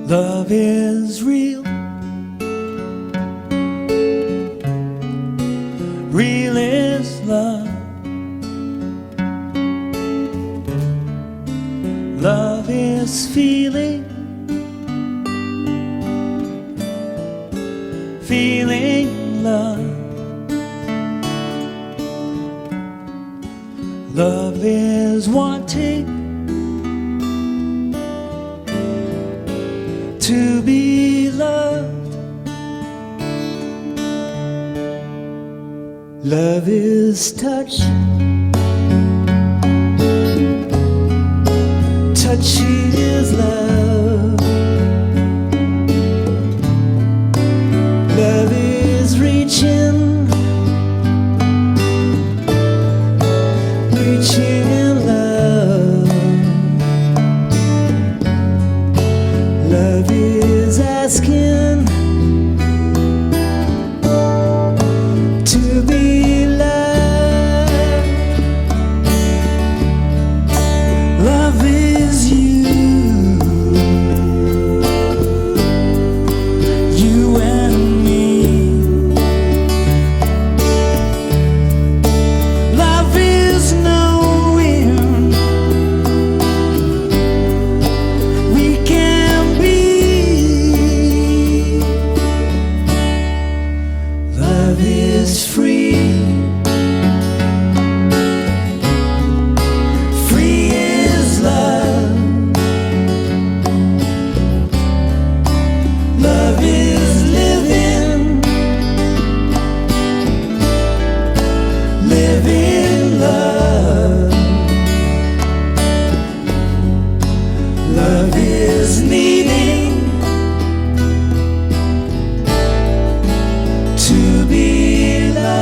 Love is real. Real is love. Love is feeling. Feeling love. Love is wanting to be loved. Love is touch. Touch is love. Love is reaching. Reaching in love. Love is asking to be loved. Love is you, you and me. Love is knowing we can be. Love is free. Free is love. Love is living. Living love. Love is needing to be loved.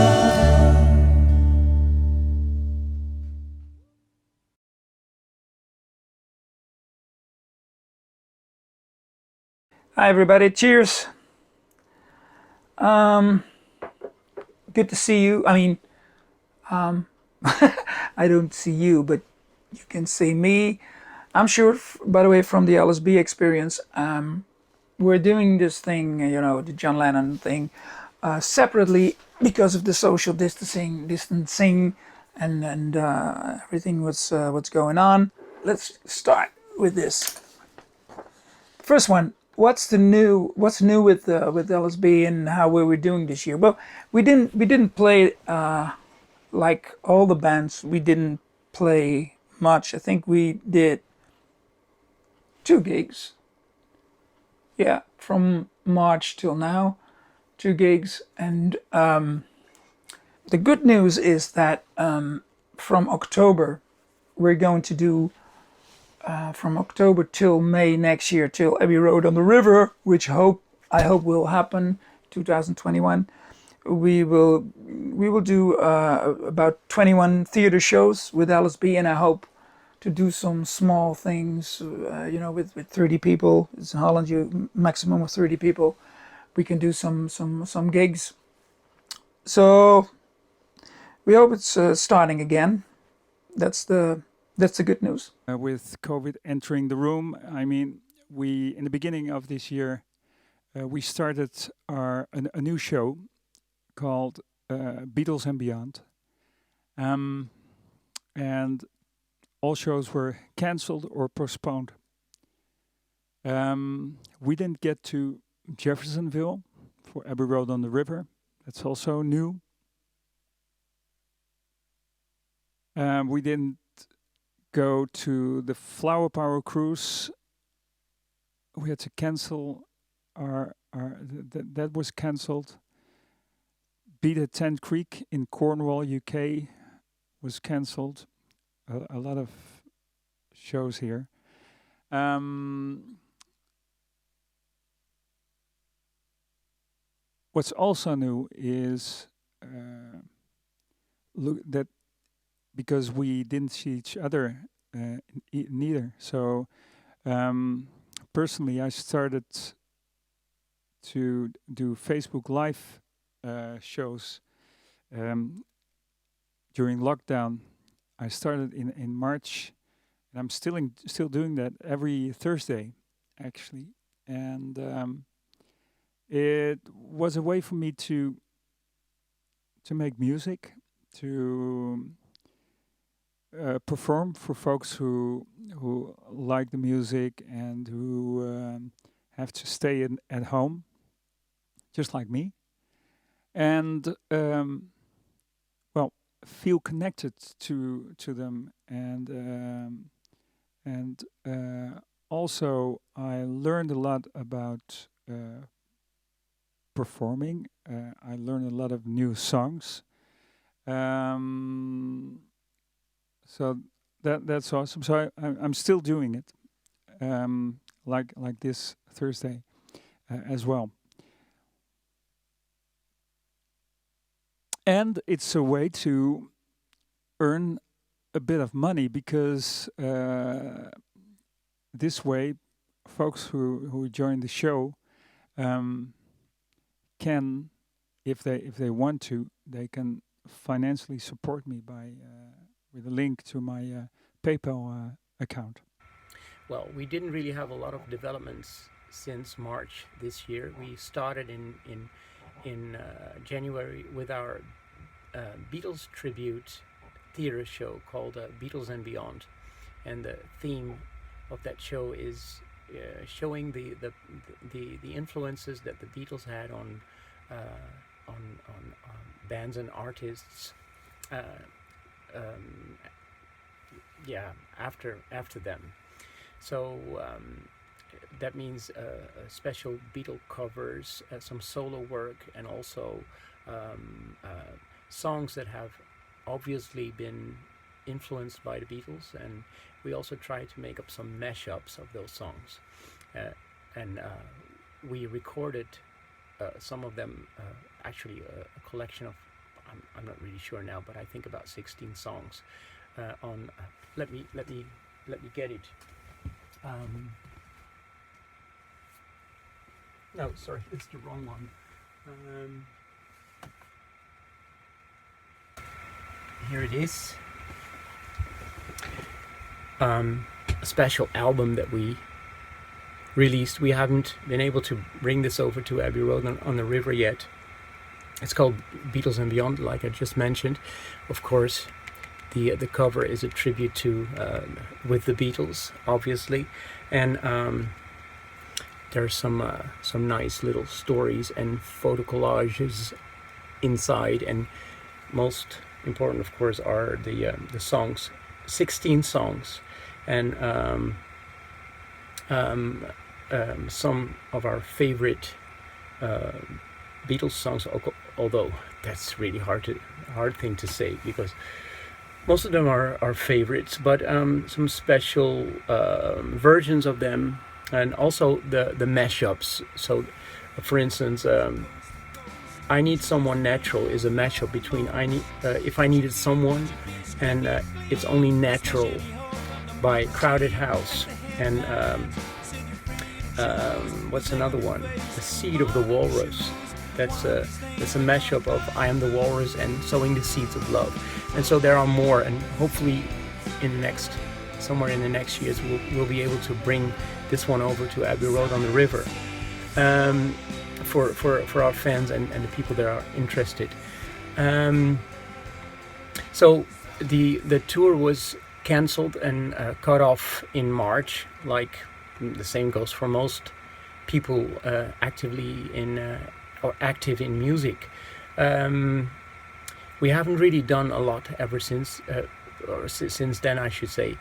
Hi everybody, cheers. Good to see you. I mean, I don't see you, but you can see me. I'm sure, by the way, from the LSB experience, we're doing this thing, the John Lennon thing, separately because of the social distancing, and everything what's going on. Let's start with this first one. What's new with LSB and how we were doing this year? Well, we didn't play like all the bands. We didn't play much. I think we did 2 gigs. Yeah, from March till now, 2 gigs. And the good news is that from October, we're going to do from October till May next year, till Abbey Road on the River, which I hope will happen 2021. We will do about 21 theater shows with LSB, and I hope to do some small things, with 30 people. It's in Holland, you maximum of 30 people. We can do some gigs. So we hope it's starting again. That's the good news. With COVID entering the room, I mean, we in the beginning of this year, we started a new show called Beatles and Beyond, and all shows were cancelled or postponed. We didn't get to Jeffersonville for Abbey Road on the River. That's also new. We didn't go to the Flower Power cruise. We had to cancel that was cancelled. Beat at Tent Creek in Cornwall, UK was cancelled. A lot of shows here. What's also new is look that because we didn't see each other neither. So personally, I started to do Facebook Live shows during lockdown. I started in March, and I'm still doing that every Thursday, actually. and it was a way for me to make music, to perform for folks who like the music and who have to stay at home, just like me, and well, feel connected to them, and also I learned a lot about performing. I learned a lot of new songs. So that's awesome. So I'm still doing it, like this Thursday as well. And it's a way to earn a bit of money because this way, folks who join the show can, if they want to, they can financially support me by with a link to my PayPal account. Well, we didn't really have a lot of developments since March this year. We started in January with our Beatles tribute theater show called Beatles and Beyond, and the theme of that show is showing the influences that the Beatles had on bands and artists. After them. So that means special Beatle covers, some solo work, and also songs that have obviously been influenced by the Beatles. And we also try to make up some mashups of those songs. And we recorded some of them, actually a collection of, I'm not really sure now, but I think about 16 songs on. Let me get it. No, sorry, it's the wrong one. Here it is. A special album that we released. We haven't been able to bring this over to Abbey Road on the River yet. It's called Beatles and Beyond, like I just mentioned. Of course, the cover is a tribute to with the Beatles, obviously, and there are some nice little stories and photo collages inside. And most important, of course, are the songs. 16 songs, and some of our favorite Beatles songs. Although that's really hard thing to say, because most of them are favorites, but some special versions of them, and also the mashups. So, for instance, "I Need Someone Natural" is a mashup between "If I Needed Someone" and "It's Only Natural" by Crowded House. And what's another one? "The Seed of the Walrus." That's a mashup of "I Am the Walrus" and "Sowing the Seeds of Love." And so there are more, and hopefully somewhere in the next years we'll be able to bring this one over to Abbey Road on the River for our fans and the people that are interested. So the tour was cancelled and cut off in March. Like the same goes for most people actively or active in music. We haven't really done a lot ever since, or since then, I should say.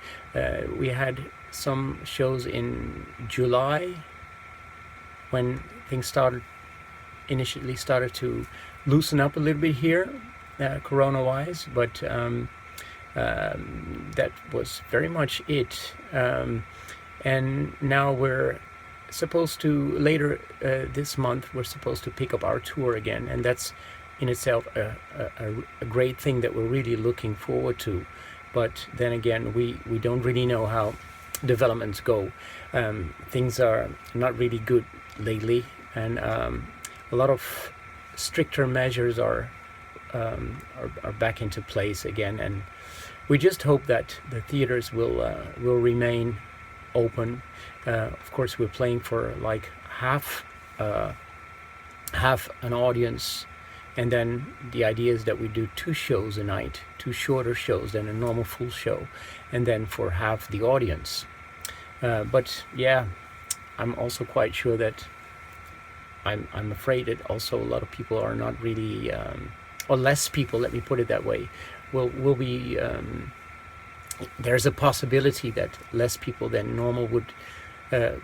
We had some shows in July when things initially started to loosen up a little bit here, corona-wise, but that was very much it. And now we're supposed to, later this month, we're supposed to pick up our tour again, and that's in itself a great thing that we're really looking forward to. But then again, we don't really know how developments go. Things are not really good lately, and a lot of stricter measures are back into place again. And we just hope that the theaters will remain open. Of course, we're playing for like half an audience, and then the idea is that we do 2 shows a night, 2 shorter shows than a normal full show, and then for half the audience. But yeah, I'm also quite sure that I'm afraid that also a lot of people are not really, or less people, let me put it that way, will be. There's a possibility that less people than normal would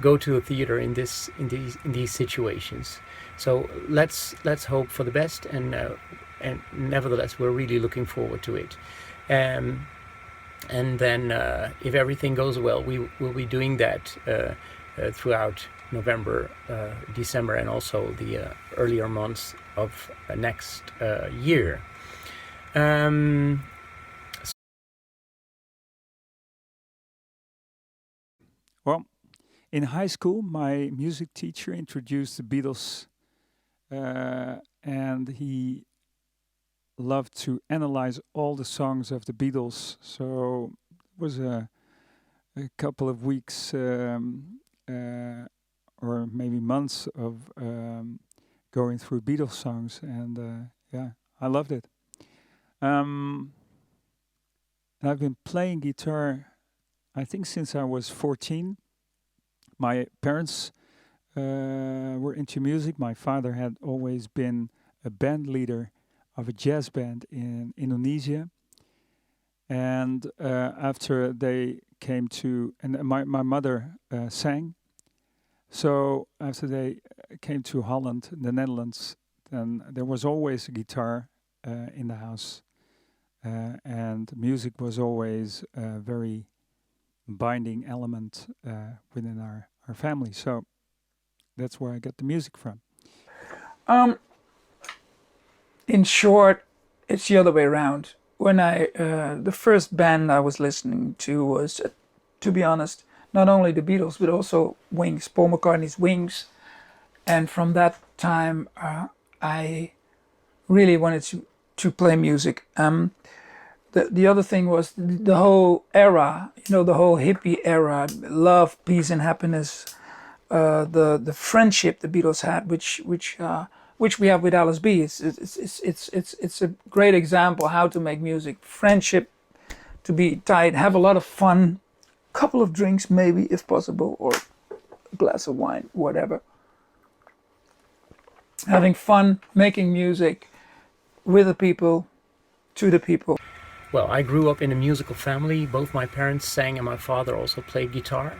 go to a theater in these situations. So let's hope for the best, and nevertheless we're really looking forward to it. And then if everything goes well, we will be doing that throughout November, December, and also the earlier months of next year. Well, in high school, my music teacher introduced the Beatles, and he loved to analyze all the songs of the Beatles. So it was a couple of weeks or maybe months of going through Beatles songs, and yeah, I loved it. And I've been playing guitar, I think, since I was 14. My parents were into music. My father had always been a band leader of a jazz band in Indonesia. And after they came to, and my mother sang. So after they came to Holland, the Netherlands, then there was always a guitar in the house. And music was always a very binding element within our family. So that's where I got the music from. In short, it's the other way around. When the first band I was listening to was, to be honest, not only the Beatles but also Wings, Paul McCartney's Wings, and from that time I really wanted to play music. The other thing was the whole era, the whole hippie era, love, peace, and happiness. The friendship the Beatles had, which we have with LSB. It's a great example how to make music. Friendship, to be tight, have a lot of fun, couple of drinks maybe if possible, or a glass of wine, whatever. Having fun, making music with the people, to the people. Well, I grew up in a musical family. Both my parents sang, and my father also played guitar.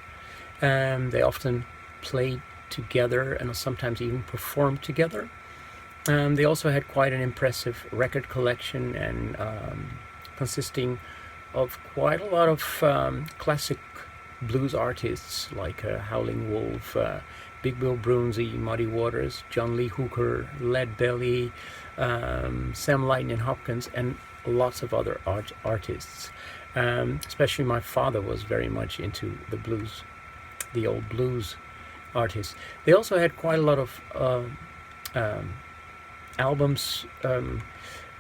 They often played together and sometimes even performed together. They also had quite an impressive record collection, and consisting of quite a lot of classic blues artists like Howling Wolf, Big Bill Broonzy, Muddy Waters, John Lee Hooker, Lead Belly, Sam Lightning Hopkins, and lots of other artists. Especially my father was very much into the blues, the old blues artists. They also had quite a lot of albums.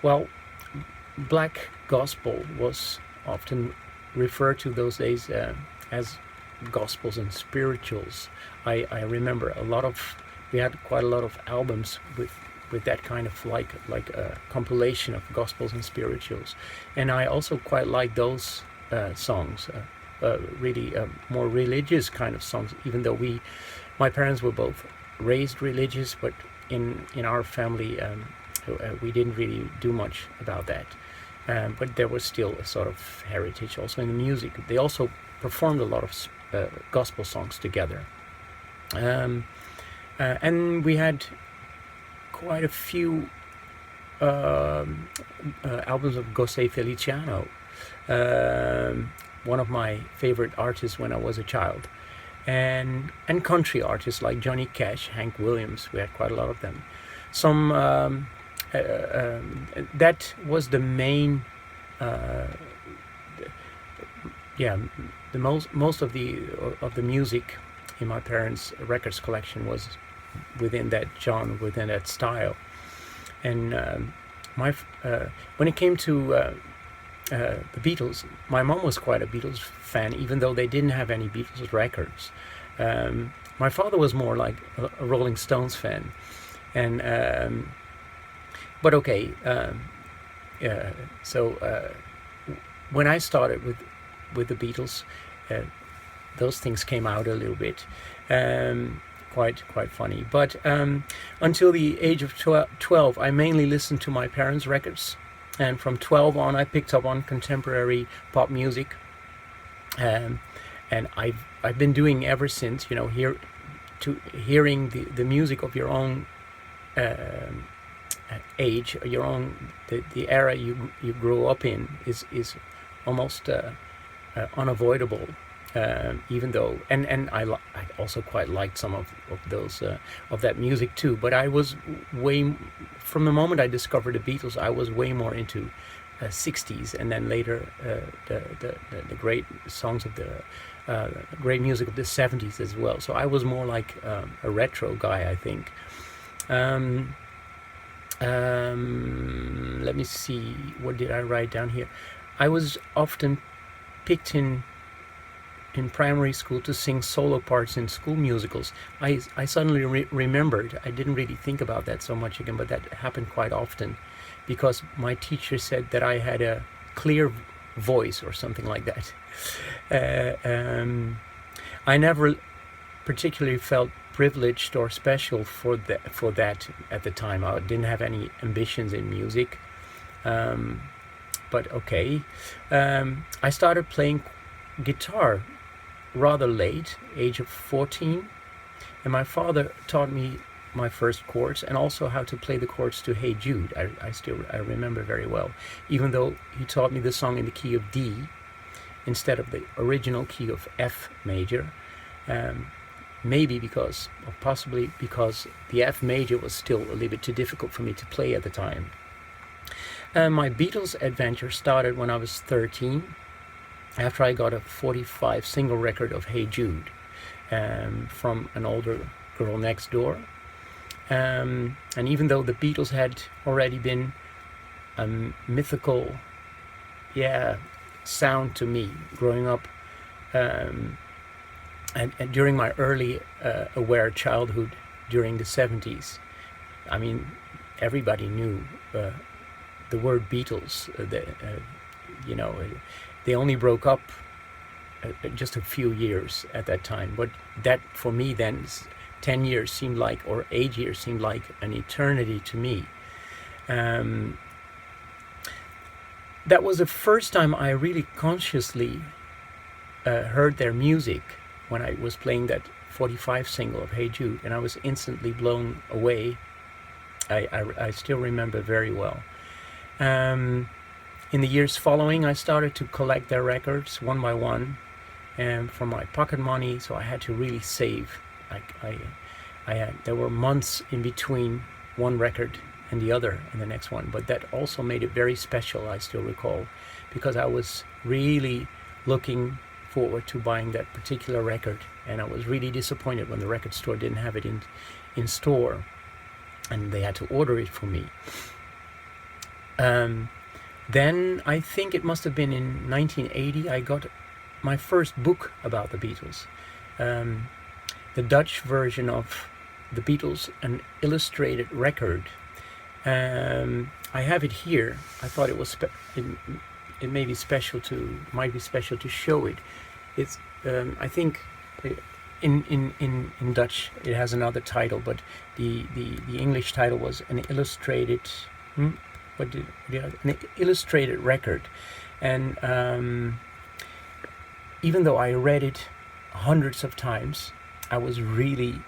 Well, black gospel was often referred to those days as gospels and spirituals. I remember we had quite a lot of albums with that kind of like a compilation of gospels and spirituals, and I also quite like those songs, really more religious kind of songs, even though my parents were both raised religious, but in our family we didn't really do much about that, but there was still a sort of heritage also in the music. They also performed a lot of gospel songs together, and we had quite a few albums of José Feliciano, one of my favorite artists when I was a child, and country artists like Johnny Cash, Hank Williams. We had quite a lot of them. Some that was the main, the most of the music in my parents' records collection was within that genre, within that style. And when it came to the Beatles. My mom was quite a Beatles fan, even though they didn't have any Beatles records. My father was more like a Rolling Stones fan, and but okay. So when I started with the Beatles, those things came out a little bit. Quite funny. But until the age of 12, I mainly listened to my parents' records. And from 12 on, I picked up on contemporary pop music. And I've been doing ever since, you know, hearing the music of your own age, your own, the era you grew up in is almost unavoidable. Even though, and I also quite liked some of those of that music too. But I was from the moment I discovered the Beatles, I was way more into 60s, and then later the great songs of the great music of the 70s as well. So I was more like a retro guy, I think. Let me see, what did I write down here? I was often picked in primary school to sing solo parts in school musicals. I suddenly remembered, I didn't really think about that so much again, but that happened quite often because my teacher said that I had a clear voice or something like that. I never particularly felt privileged or special for that at the time. I didn't have any ambitions in music, but okay. I started playing guitar rather late, age of 14, and my father taught me my first chords and also how to play the chords to Hey Jude. I remember very well, even though he taught me the song in the key of D instead of the original key of F major. Maybe because, or possibly because, the F major was still a little bit too difficult for me to play at the time. My Beatles adventure started when I was 13, after I got a 45 single record of Hey Jude from an older girl next door. And even though the Beatles had already been a mythical sound to me growing up, and during my early aware childhood during the 70s, I mean, everybody knew the word Beatles. They only broke up just a few years at that time, but that for me then 10 years seemed like, or 8 years seemed like an eternity to me. That was the first time I really consciously heard their music, when I was playing that 45 single of Hey Jude, and I was instantly blown away. I still remember very well. In the years following, I started to collect their records one by one, and from my pocket money, so I had to really save. There were months in between one record and the other and the next one, but that also made it very special, I still recall, because I was really looking forward to buying that particular record, and I was really disappointed when the record store didn't have it in store, and they had to order it for me. Then I think it must have been in 1980 I got my first book about the Beatles, the Dutch version of the Beatles, an illustrated record. I have it here. I thought it was it may be special might be special to show it. It's I think in Dutch it has another title, but the English title was an illustrated an illustrated record. And even though I read it hundreds of times, I was really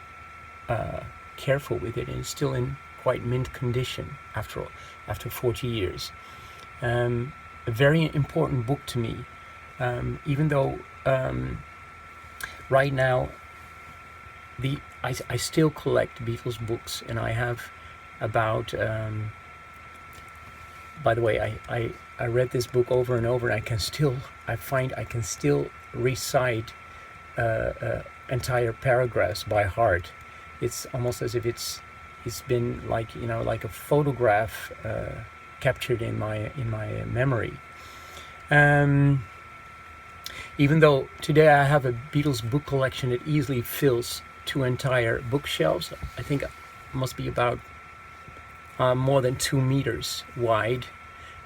careful with it, and it's still in quite mint condition after 40 years. A very important book to me, even though right now I still collect Beatles books, and I have about by the way, I read this book over and over, and I find I can still recite entire paragraphs by heart. It's almost as if it's been like a photograph captured in my memory. Even though today I have a Beatles book collection that easily fills 2 entire bookshelves, I think it must be about more than 2 meters wide,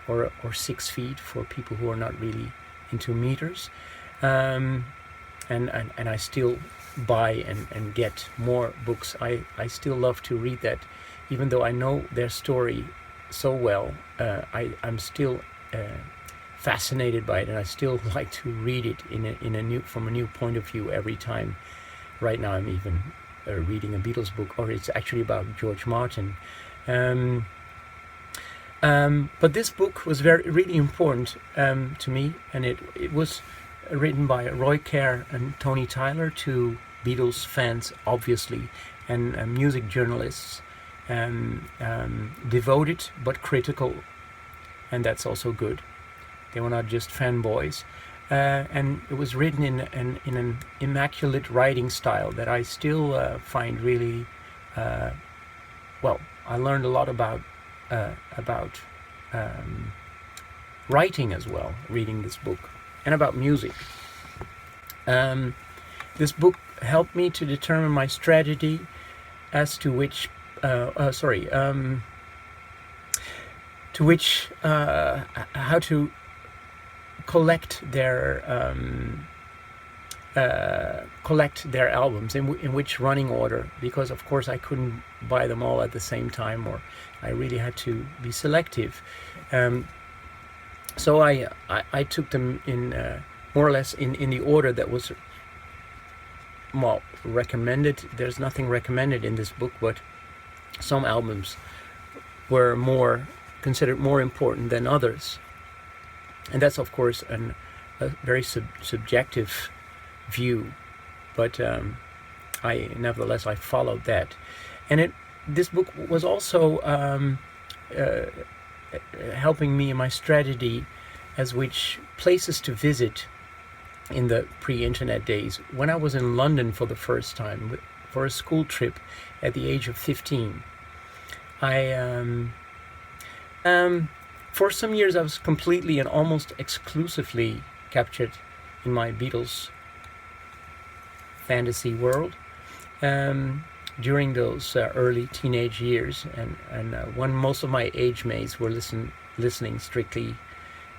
or 6 feet for people who are not really into meters. And I still buy and get more books. I still love to read that, even though I know their story so well. I'm still fascinated by it, and I still like to read it from a new point of view every time. Right now I'm even reading a Beatles book, or it's actually about George Martin. But this book was really important to me, and it was written by Roy Kerr and Tony Tyler, two Beatles fans, obviously, and music journalists, devoted but critical, and that's also good. They were not just fanboys, and it was written in an immaculate writing style that I still find really well. I learned a lot about writing as well, reading this book, and about music. This book helped me to determine my strategy as to which how to collect their albums, in which running order, because of course I couldn't buy them all at the same time, or I really had to be selective. So I took them in more or less in the order that was recommended. There's nothing recommended in this book, but some albums were considered more important than others, and that's of course a very subjective view, but nevertheless I followed that. And this book was also helping me in my strategy as which places to visit in the pre-internet days. When I was in London for the first time for a school trip at the age of 15, for some years I was completely and almost exclusively captured in my Beatles fantasy world during those early teenage years, and when most of my age mates were listening strictly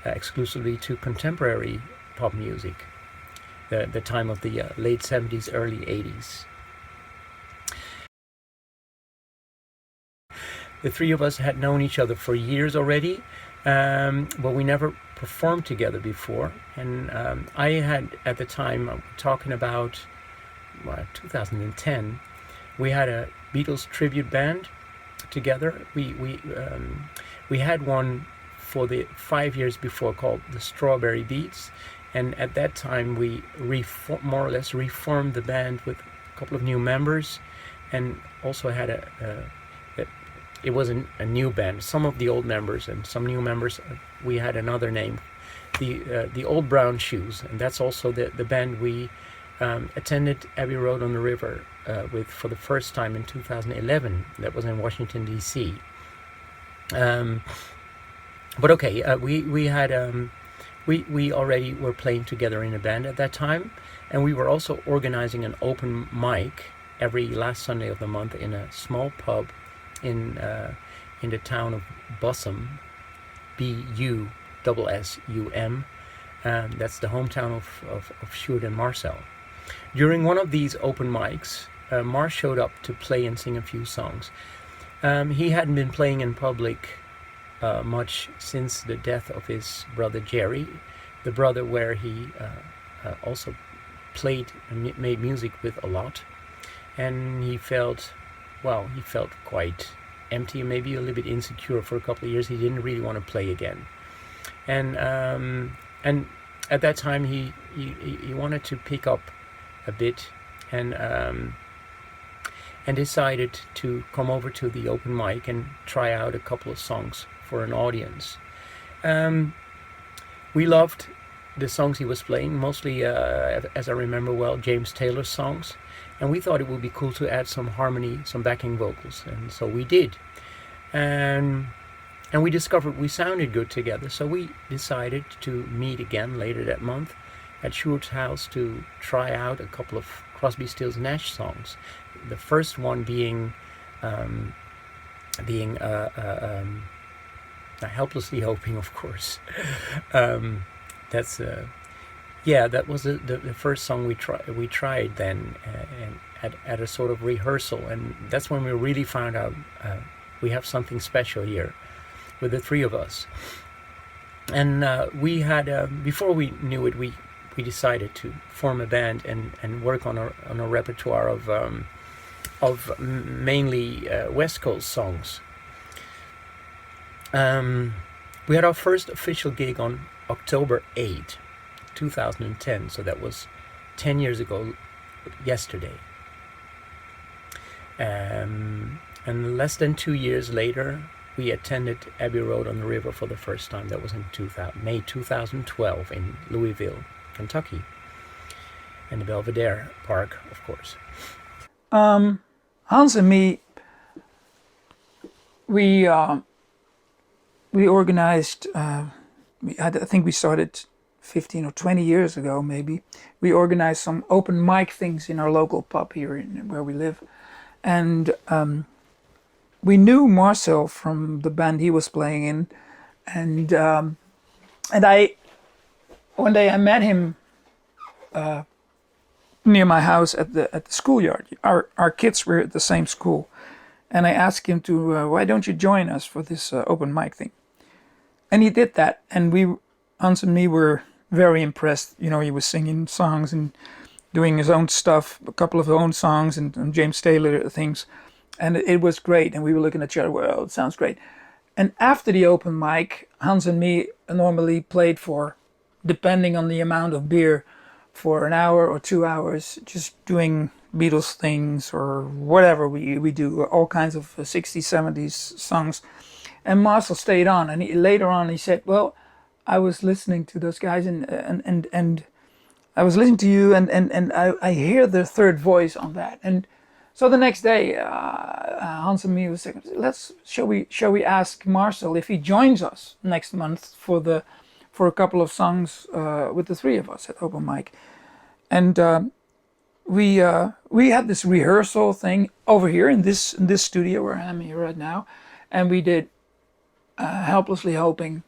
exclusively to contemporary pop music, the time of the late 70s, early 80s. The three of us had known each other for years already, but we never performed together before. And I had, at the time, talking about 2010, we had a Beatles tribute band together. We had one for the 5 years before called the Strawberry Beats, and at that time we more or less reformed the band with a couple of new members, and also had it was a new band. Some of the old members and some new members, we had another name, the Old Brown Shoes, and that's also the band we attended Abbey Road on the River with for the first time in 2011. That was in Washington D.C. But okay, we had we already were playing together in a band at that time, and we were also organizing an open mic every last Sunday of the month in a small pub in the town of Bussum, Bussum. That's the hometown of Sjoerd and Marcel. During one of these open mics, Mar showed up to play and sing a few songs. He hadn't been playing in public much since the death of his brother Jerry, the brother where he also played and made music with a lot. And he felt quite empty, maybe a little bit insecure for a couple of years. He didn't really want to play again. And at that time he wanted to pick up a bit, and decided to come over to the open mic and try out a couple of songs for an audience. We loved the songs he was playing, mostly, as I remember well, James Taylor's songs, and we thought it would be cool to add some harmony, some backing vocals, and so we did. And And we discovered we sounded good together, so we decided to meet again later that month at Sjoerd's house to try out a couple of Crosby, Stills, Nash songs. The first one being Helplessly Hoping, of course. That's that was the first song we tried then, and at a sort of rehearsal, and that's when we really found out we have something special here with the three of us. And we had before we knew it, we decided to form a band and work on a repertoire of mainly West Coast songs. We had our first official gig on October 8, 2010, so that was 10 years ago yesterday. And less than 2 years later, we attended Abbey Road on the River for the first time. That was in May 2012 in Louisville, Kentucky, in the Belvedere Park, of course. Hans and me, we organized. I think we started 15 or 20 years ago, maybe. We organized some open mic things in our local pub here where we live, and we knew Marcel from the band he was playing in, and one day I met him near my house at the schoolyard. Our kids were at the same school, and I asked him to why don't you join us for this open mic thing, and he did that, and Hans and me were very impressed. You know, he was singing songs and doing his own stuff, a couple of his own songs and James Taylor things. And it was great. And we were looking at each other, well, it sounds great. And after the open mic, Hans and me normally played for, depending on the amount of beer, for an hour or 2 hours, just doing Beatles things or whatever we do, all kinds of 60s, 70s songs. And Marcel stayed on. And later on he said, well, I was listening to those guys and I was listening to you and I hear the third voice on that. And so the next day, Hans and me was saying, shall we ask Marcel if he joins us next month for a couple of songs with the three of us at open mic. And we had this rehearsal thing over here in this studio where I'm here right now, and we did Helplessly Hoping.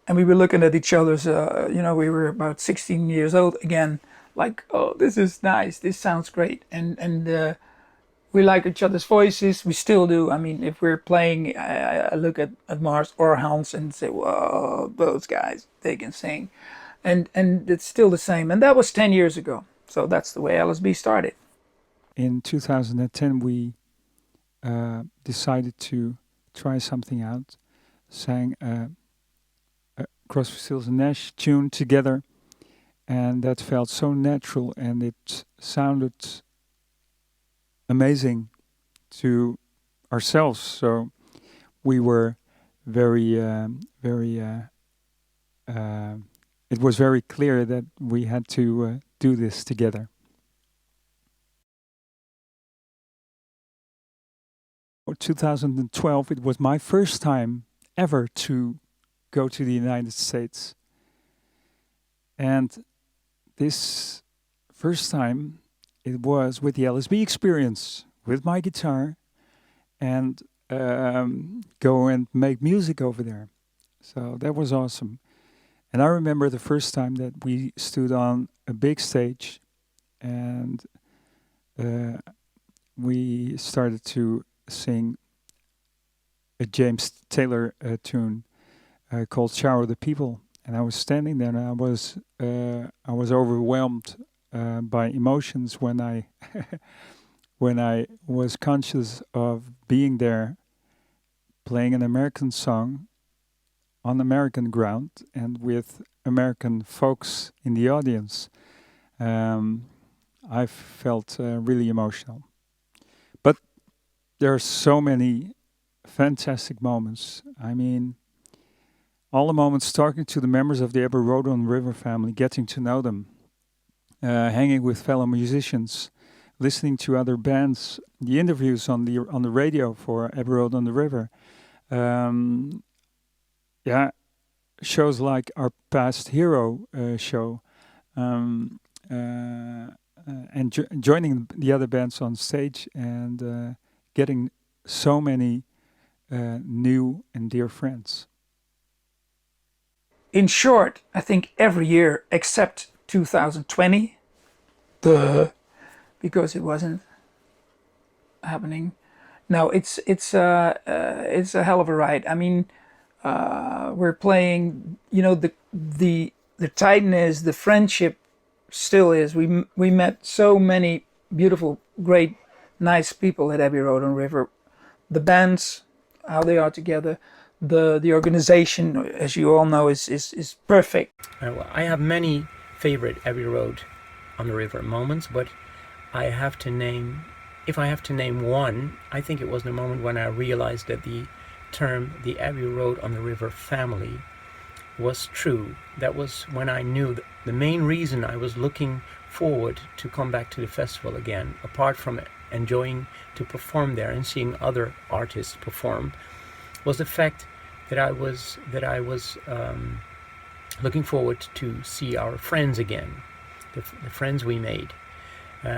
And we were looking at each other's, we were about 16 years old again, like, oh, this is nice, this sounds great. And we like each other's voices, we still do. I mean, if we're playing, I look at Mars or Hans and say, whoa, those guys, they can sing. And it's still the same. And that was 10 years ago. So that's the way LSB started. In 2010, we decided to try something out, sang Crosby, Stills and Nash tune together, and that felt so natural and it sounded amazing to ourselves. So we were it was very clear that we had to do this together. In 2012, it was my first time ever to go to the United States. And this first time, it was with the LSB experience, with my guitar, and go and make music over there. So that was awesome. And I remember the first time that we stood on a big stage and we started to sing a James Taylor tune called "Shower the People," and I was standing there, and I was overwhelmed by emotions when I when I was conscious of being there, playing an American song on American ground and with American folks in the audience. I felt really emotional. But there are so many fantastic moments. I mean, all the moments talking to the members of the Abbey Road on the River family, getting to know them, hanging with fellow musicians, listening to other bands, the interviews on the radio for Abbey Road on the River, Um, yeah, shows like our past hero show, um, and joining the other bands on stage and getting so many new and dear friends. In short, I think every year except 2020, because it wasn't happening. No, it's a hell of a ride. I mean, we're playing. You know, the tightness, the friendship still is. We met so many beautiful, great, nice people at Abbey Road and River. The bands, how they are together, the organization, as you all know, is perfect. Well, I have many favorite Abbey Road on the River moments, but I have to name, if I have to name one, I think it was the moment when I realized that the term the Abbey Road on the River family was true. That was when I knew that the main reason I was looking forward to come back to the festival again, apart from enjoying to perform there and seeing other artists perform, was the fact that I was looking forward to see our friends again, the friends we made,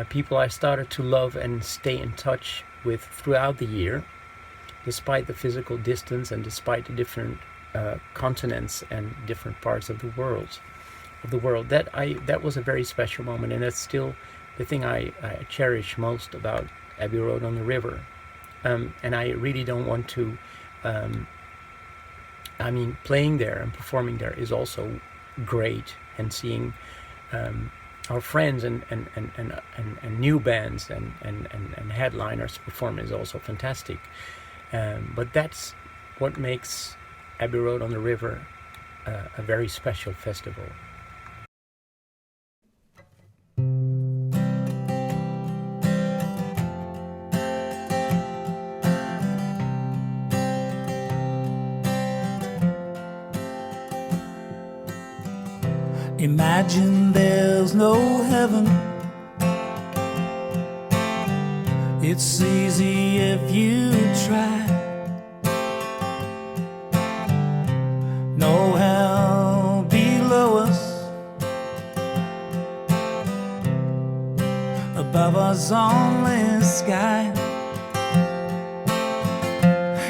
people I started to love and stay in touch with throughout the year, despite the physical distance and despite the different continents and different parts of the world. That was a very special moment, and that's still the thing I cherish most about Abbey Road on the River. And I really don't want to. I mean, playing there and performing there is also great, and seeing our friends and new bands and headliners perform is also fantastic. But that's what makes Abbey Road on the River a very special festival. Imagine there's no heaven. It's easy if you try. No hell below us, above us only sky.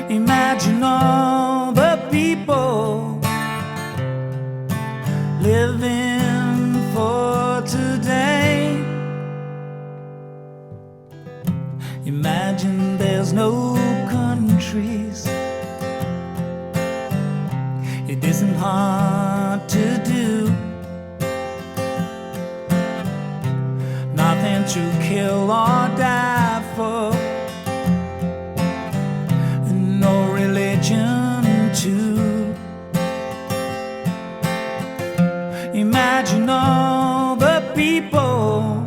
Imagine all the people living for today. Imagine there's no countries. It isn't hard to do. Nothing to kill or die for, and no religion too. Imagine all the people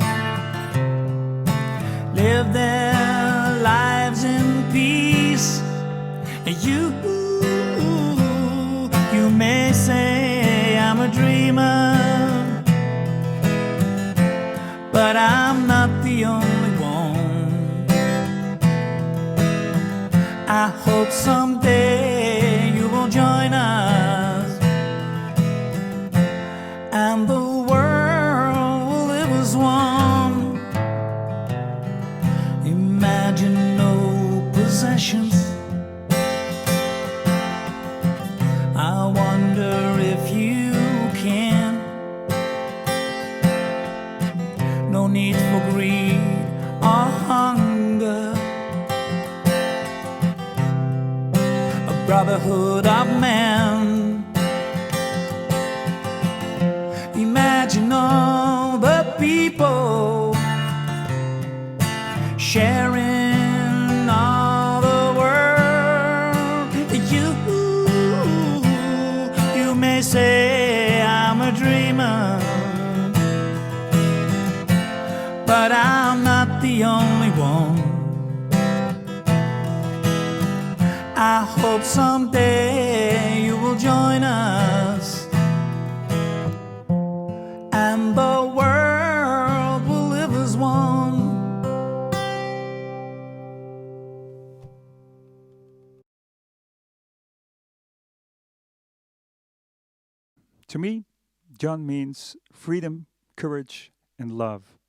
live their lives in peace. You may say I'm a dreamer, but I'm not the only one. I hope someday you will join us, and the world will live as one. Imagine no possessions. I wonder if you can. No need for greed or hunger, a brotherhood of men. Imagine all the people sharing all the world. You may say I'm a dreamer, but I'm not the only one. I hope someday you will join us, and the world will live as one. To me, John means freedom, courage, and love.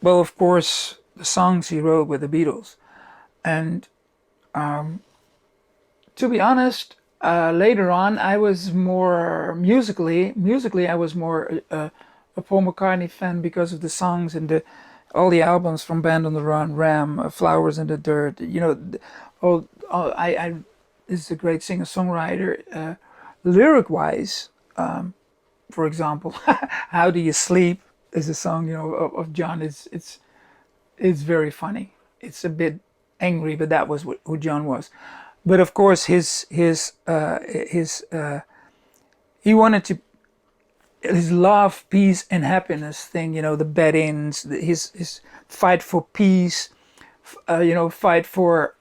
Well, of course, the songs he wrote with the Beatles. And to be honest, later on, I was more musically, I was more a Paul McCartney fan because of the songs and all the albums from Band on the Run, Ram, Flowers in the Dirt. You know, I this is a great singer-songwriter. Lyric-wise, for example, "How Do You Sleep" is a song, you know, of John. It's very funny. It's a bit angry, but that was who John was. But of course, he wanted to his love, peace, and happiness thing. You know, the bed-ins, his fight for peace. You know, fight for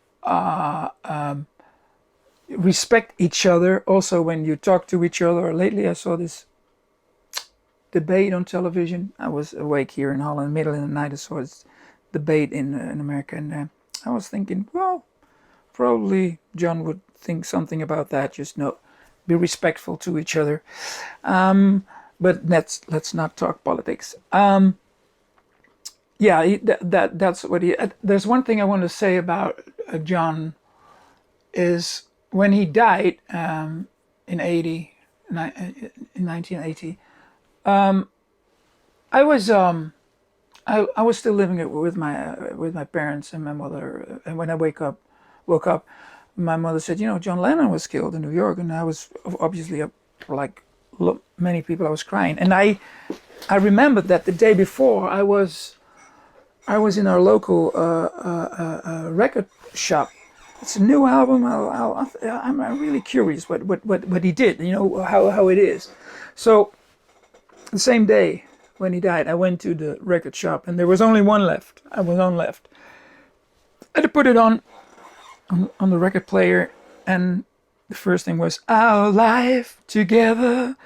respect each other. Also, when you talk to each other. Lately, I saw this debate on television. I was awake here in Holland, middle of the night. I saw this debate in America, and I was thinking, well, probably John would think something about that. Just be respectful to each other. But let's not talk politics. Yeah, that's what he. There's one thing I want to say about John is when he died in 1980. I was still living with my parents and my mother. And when I woke up, my mother said, you know, John Lennon was killed in New York, and I was obviously like many people, I was crying. And I remembered that the day before I was in our local record shop. It's a new album. I'm really curious what he did. You know how it is. So the same day when he died, I went to the record shop, and there was only one left. I was on left. I had to put it on the record player, and the first thing was "Our Life Together,"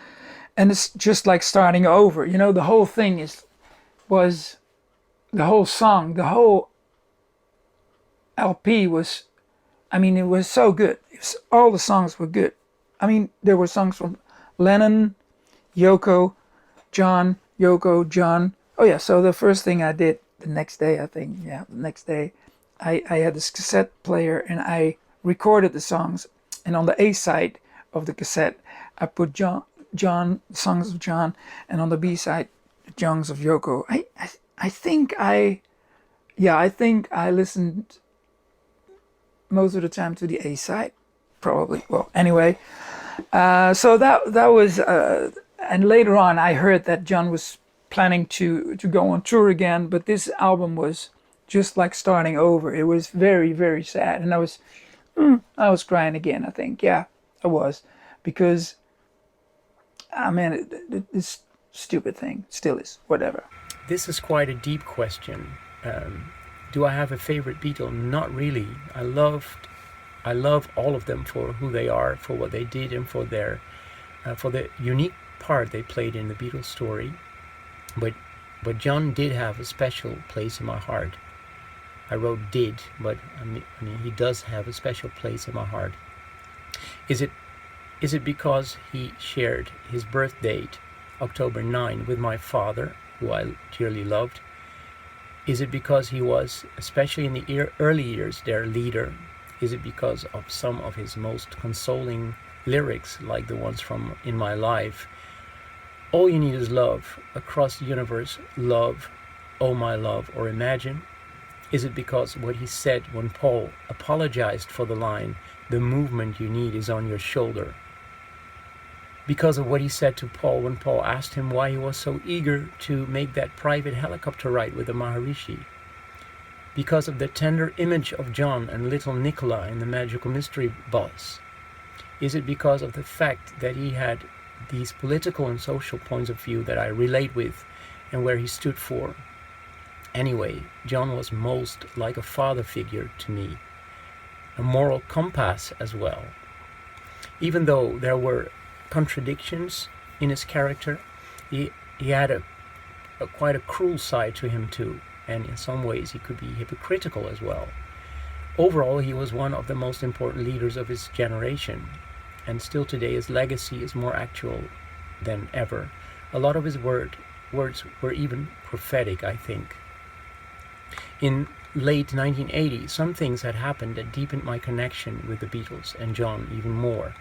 and it's just like starting over. You know, the whole thing was the whole song, the whole LP was. I mean, it was so good. All the songs were good. I mean, there were songs from Lennon, Yoko, John. Oh yeah, so the first thing I did the next day, I had this cassette player, and I recorded the songs. And on the A side of the cassette, I put John, songs of John, and on the B side, songs of Yoko. I think I listened most of the time to the A side, probably. Well, anyway, so that was, and later on I heard that John was planning to go on tour again, but this album was just like starting over. It was very, very sad, and I was crying again. I think, yeah, I was, because, man, this stupid thing still is. Whatever. This is quite a deep question. Do I have a favorite Beatle? Not really. I love all of them for who they are, for what they did, and for the unique part they played in the Beatles story. But John did have a special place in my heart. I wrote "did," but I mean he does have a special place in my heart. Is it because he shared his birth date, October 9, with my father, who I dearly loved? Is it because he was, especially in the early years, their leader? Is it because of some of his most consoling lyrics, like the ones from "In My Life"? All you need is love, across the universe, love, oh my love, or imagine? Is it because what he said when Paul apologized for the line, the movement you need is on your shoulder? Because of what he said to Paul when Paul asked him why he was so eager to make that private helicopter ride with the Maharishi? Because of the tender image of John and little Nicola in the Magical Mystery Bus? Is it because of the fact that he had these political and social points of view that I relate with and where he stood for? Anyway, John was most like a father figure to me, a moral compass as well. Even though there were contradictions in his character, he had quite a cruel side to him too, and in some ways he could be hypocritical as well. Overall, he was one of the most important leaders of his generation, and still today his legacy is more actual than ever. A lot of his words were even prophetic, I think. In late 1980, some things had happened that deepened my connection with the Beatles and John even more.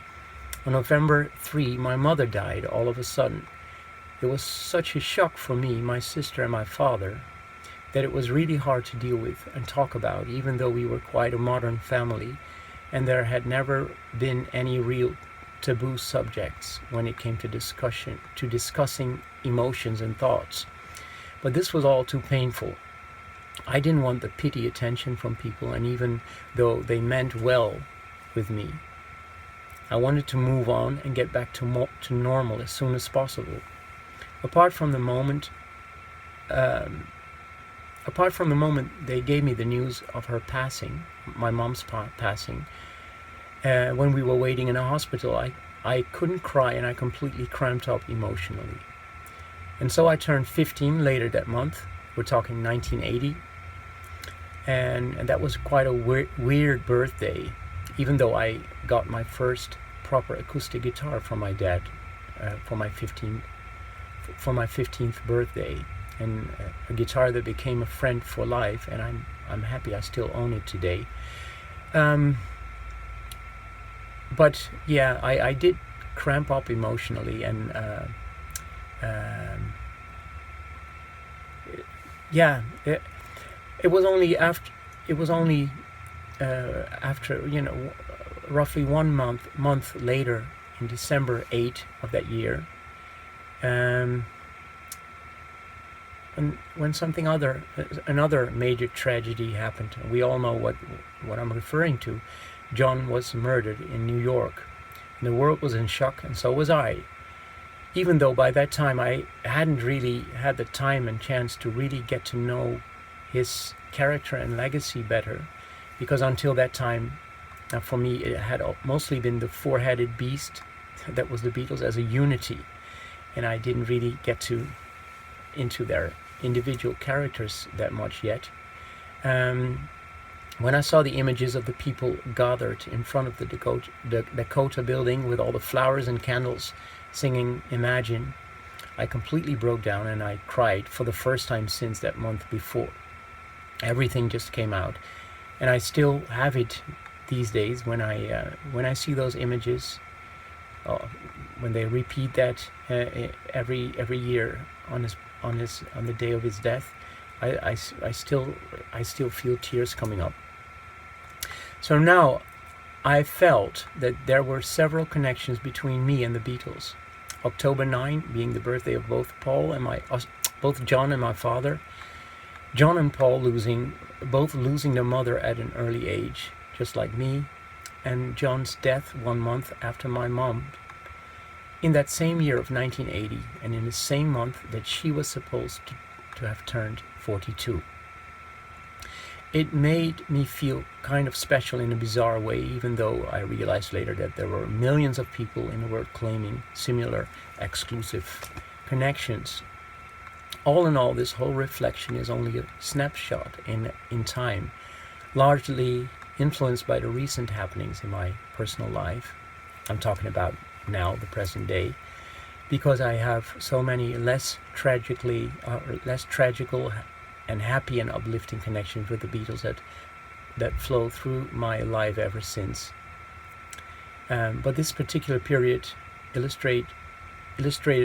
On November 3, my mother died all of a sudden. It was such a shock for me, my sister and my father, that it was really hard to deal with and talk about, even though we were quite a modern family, and there had never been any real taboo subjects when it came to discussing emotions and thoughts. But this was all too painful. I didn't want the pity attention from people, and even though they meant well with me, I wanted to move on and get back to normal as soon as possible. Apart from the moment they gave me the news of her passing, my mom's passing, when we were waiting in a hospital, I couldn't cry, and I completely cramped up emotionally. And so I turned 15 later that month. We're talking 1980. And that was quite a weird birthday, even though I got my first proper acoustic guitar from my dad for my 15th birthday, and a guitar that became a friend for life, and I'm happy I still own it today. But yeah, I did cramp up emotionally, and it was only after roughly 1 month later, in December 8 of that year, and when another major tragedy happened. We all know what I'm referring to. John was murdered in New York. And the world was in shock, and so was I. Even though by that time I hadn't really had the time and chance to really get to know his character and legacy better, because until that time, for me, it had mostly been the four-headed beast that was the Beatles as a unity, and I didn't really get into their individual characters that much yet. When I saw the images of the people gathered in front of the Dakota building with all the flowers and candles singing Imagine, I completely broke down, and I cried for the first time since that month before. Everything just came out, and I still have it these days when I see those images, when they repeat that every year on the day of his death. I still feel tears coming up. So now I felt that there were several connections between me and the Beatles. October 9 being the birthday of both John and my father. John and Paul both losing their mother at an early age, just like me, and John's death 1 month after my mom. In that same year of 1980, and in the same month that she was supposed to have turned 42. It made me feel kind of special in a bizarre way, even though I realized later that there were millions of people in the world claiming similar exclusive connections. All in all, this whole reflection is only a snapshot in time, largely influenced by the recent happenings in my personal life. I'm talking about now, the present day, because I have so many less tragical and happy and uplifting connections with the Beatles that flow through my life ever since. But this particular period illustrated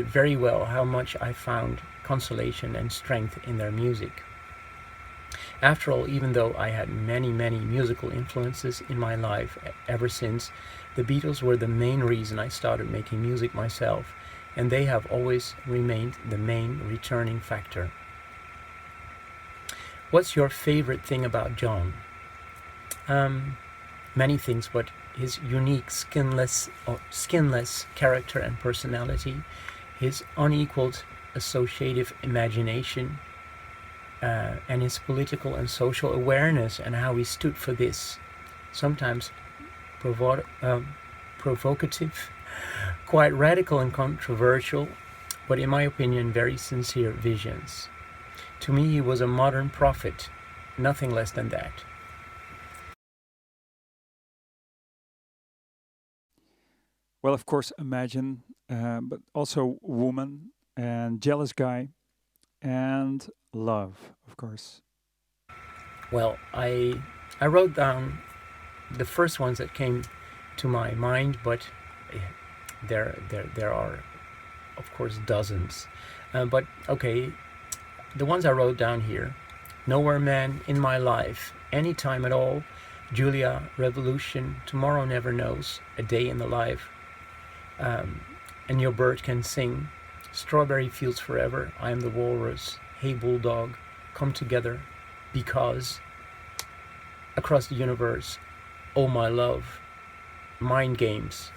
very well how much I found consolation and strength in their music. After all, even though I had many musical influences in my life ever since, the Beatles were the main reason I started making music myself, and they have always remained the main returning factor. What's your favorite thing about John? Many things, but his unique skinless character and personality, his unequaled associative imagination, and his political and social awareness, and how he stood for this, sometimes provocative, quite radical and controversial, but in my opinion very sincere visions. To me, he was a modern prophet, nothing less than that. Well, of course, Imagine, but also Woman and Jealous Guy and Love, of course. Well, I wrote down the first ones that came to my mind, but there are of course dozens. But okay, the ones I wrote down here: Nowhere Man, In My Life, Anytime at All, Julia, Revolution, Tomorrow Never Knows, A Day in the Life, And Your Bird Can Sing, Strawberry Fields Forever, I Am the Walrus, Hey Bulldog, Come Together, Because, Across the Universe, Oh My Love, Mind Games.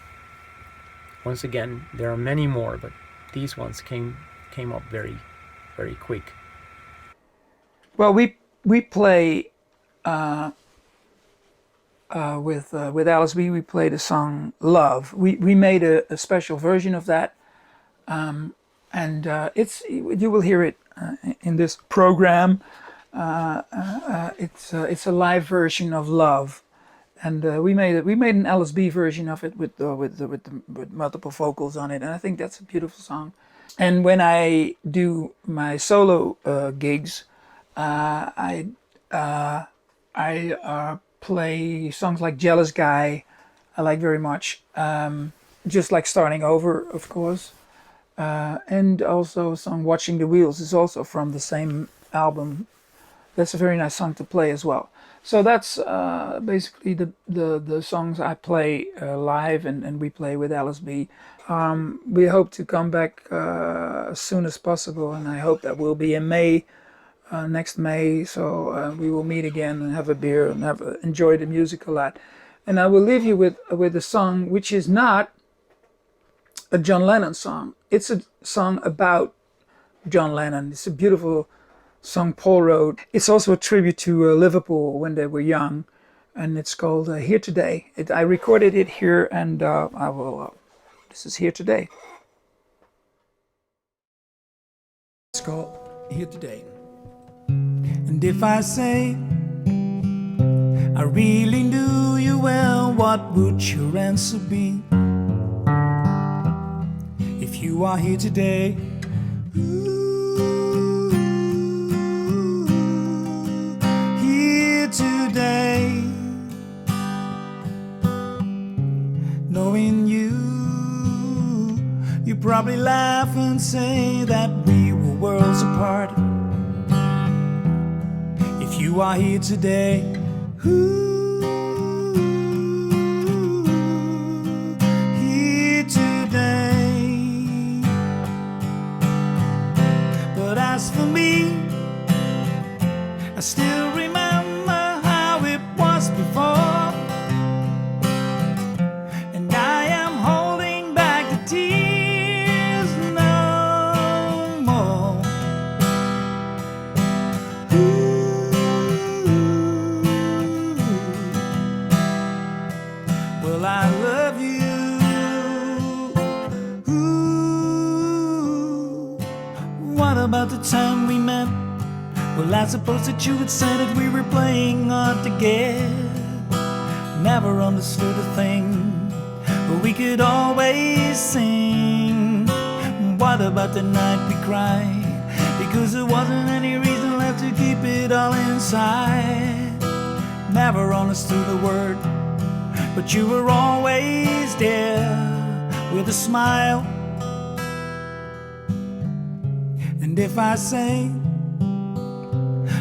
Once again, there are many more, but these ones came up very, very quick. Well, we play with LSB. We play the song "Love." We made a special version of that, and you will hear it in this program. It's a live version of "Love," and we made an LSB version of it with multiple vocals on it, and I think that's a beautiful song. And when I do my solo gigs, I play songs like "Jealous Guy." I like very much. Just like "Starting Over," of course, and also a song "Watching the Wheels" is also from the same album. That's a very nice song to play as well. So that's basically the songs I play live and we play with LSB. We hope to come back as soon as possible, and I hope that will be in May, next May. So we will meet again and have a beer and enjoy the music a lot. And I will leave you with a song which is not a John Lennon song. It's a song about John Lennon. It's a beautiful song Paul wrote. It's also a tribute to Liverpool when they were young, and it's called "Here Today." I recorded it here, and I will. This is "Here Today." It's called "Here Today." And if I say I really knew you well, what would your answer be? If you are here today, here today, knowing you probably laugh and say that we were worlds apart. If you are here today, here today. But as for me, I still remember how it was before, and I am holding back the tears no more. Well, I love you. What about the time we met? Well, I suppose that you would say that we were playing hard to get. Never understood a thing, but we could always sing. What about the night we cried? Because there wasn't any reason left to keep it all inside. Never understood a word, but you were always there with a smile. And if I say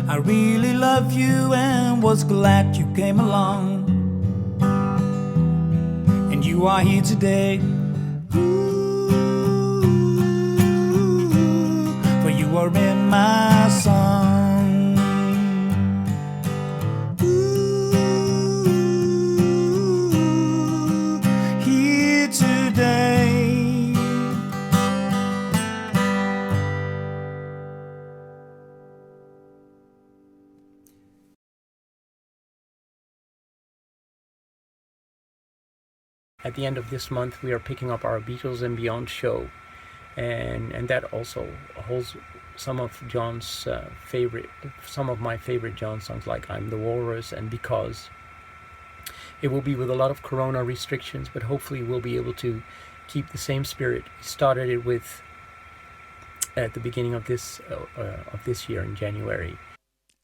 I really love you and was glad you came along, and you are here today, for you are in my song. Here today. At the end of this month, we are picking up our Beatles and Beyond show, and that also holds some of John's some of my favorite John songs, like "I'm the Walrus" and "Because." It will be with a lot of corona restrictions, but hopefully we'll be able to keep the same spirit we started it with at the beginning of this year in January.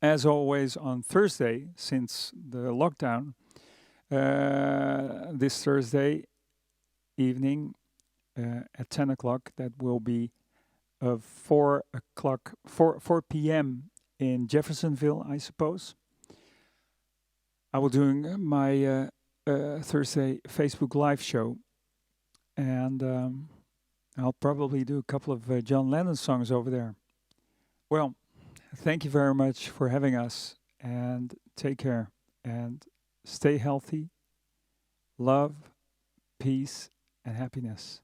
As always on Thursday, since the lockdown, this Thursday evening at 10 o'clock, that will be 4 p.m. in Jeffersonville, I suppose. I will doing my Thursday Facebook Live show, and I'll probably do a couple of John Lennon songs over there. Well, thank you very much for having us, and take care, and stay healthy. Love, peace, and happiness.